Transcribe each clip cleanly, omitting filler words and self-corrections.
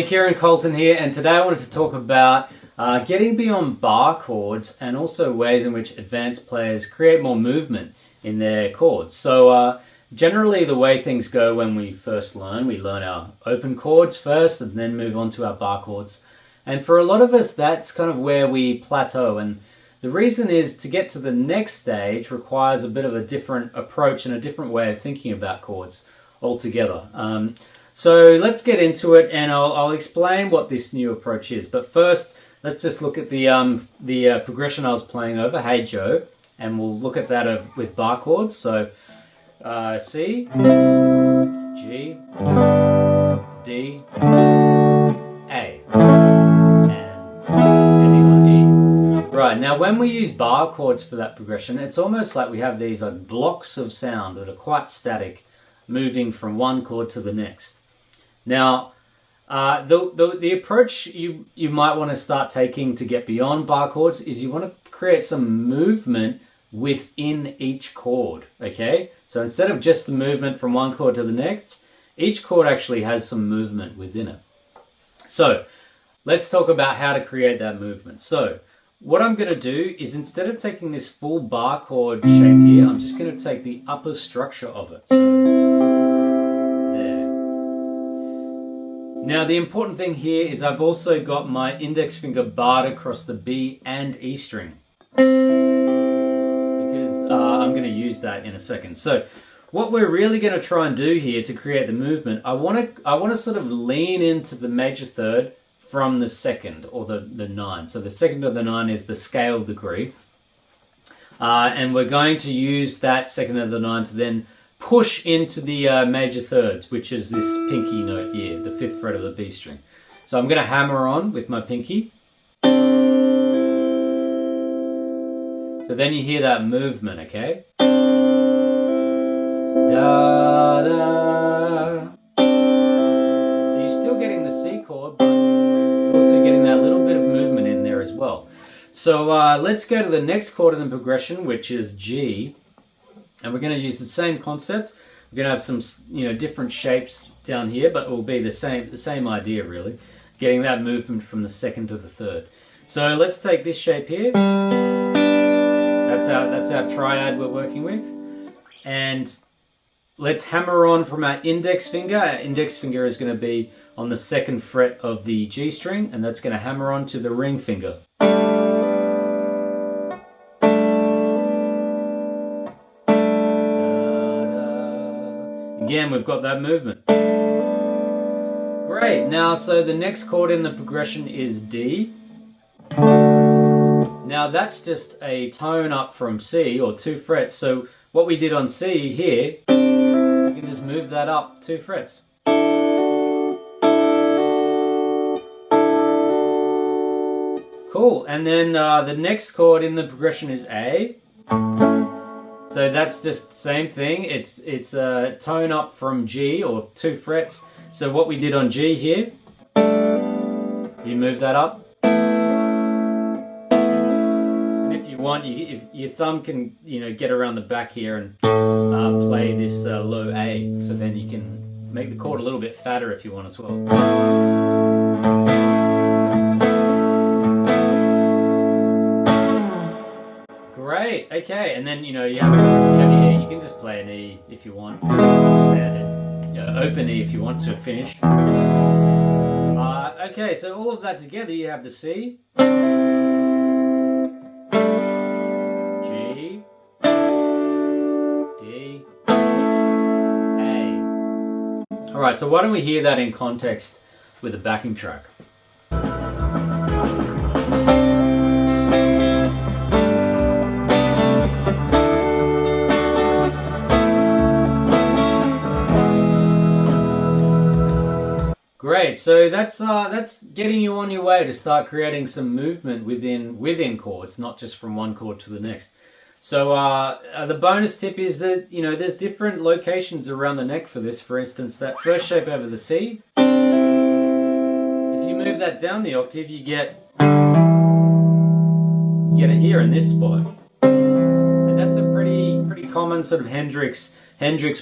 Kieran.colton here, and today I wanted to talk about getting beyond bar chords and also ways in which advanced players create more movement in their chords. So generally the way things go when we first learn, we learn our open chords first and then move on to our bar chords. And for a lot of us, that's kind of where we plateau. And the reason is to get to the next stage requires a bit of a different approach and a different way of thinking about chords altogether. So let's get into it, and I'll explain what this new approach is. But first, let's just look at the progression I was playing over, Hey Joe, and we'll look at that with bar chords. So C, G, D, A, and ending on E. Right, now when we use bar chords for that progression, it's almost like we have these like blocks of sound that are quite static, moving from one chord to the next. Now, the approach you might want to start taking to get beyond bar chords is you want to create some movement within each chord, okay? So instead of just the movement from one chord to the next, each chord actually has some movement within it. So let's talk about how to create that movement. So what I'm going to do is, instead of taking this full bar chord shape here, I'm just going to take the upper structure of it. So, now the important thing here is I've also got my index finger barred across the B and E string, because I'm going to use that in a second. So what we're really going to try and do here to create the movement, I want to sort of lean into the major third from the second, or the 9. So the second of the 9 is the scale degree, and we're going to use that second of the 9 to then push into the major thirds, which is this pinky note here, the 5th fret of the B string. So I'm going to hammer on with my pinky. So then you hear that movement, okay? Da, da. So you're still getting the C chord, but you're also getting that little bit of movement in there as well. So let's go to the next chord in the progression, which is G. And we're going to use the same concept. We're going to have some, different shapes down here, but it will be the same idea really, getting that movement from the second to the third. So let's take this shape here. That's our triad we're working with, and let's hammer on from our index finger. Our index finger is going to be on the 2nd fret of the G string, and that's going to hammer on to the ring finger. Again, we've got that movement. Great. Now, so the next chord in the progression is D. Now, that's just a tone up from C, or 2 frets. So what we did on C here, we can just move that up 2 frets. Cool. And then the next chord in the progression is A. So that's just the same thing. It's a tone up from G, or 2 frets. So what we did on G here, you move that up. And if you want, if your thumb can, get around the back here and play this low A. So then you can make the chord a little bit fatter if you want as well. Great, okay, and then you have your E. You can just play an E if you want, standard, open E if you want to finish. Okay, so all of that together, you have the C, G, D, A. All right, so why don't we hear that in context with a backing track? Great, so that's getting you on your way to start creating some movement within chords, not just from one chord to the next. So the bonus tip is that there's different locations around the neck for this. For instance, that first shape over the C, if you move that down the octave, you get it here in this spot, and that's a pretty common sort of Hendrix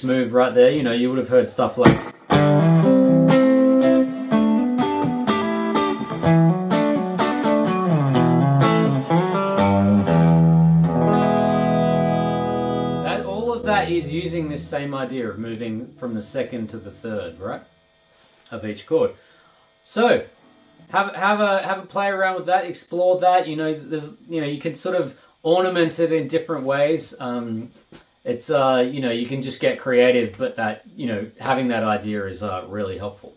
move right there. You would have heard stuff like. is using this same idea of moving from the second to the third, right, of each chord. So have a play around with that, explore that. You can sort of ornament it in different ways. You can just get creative, but that having that idea is really helpful.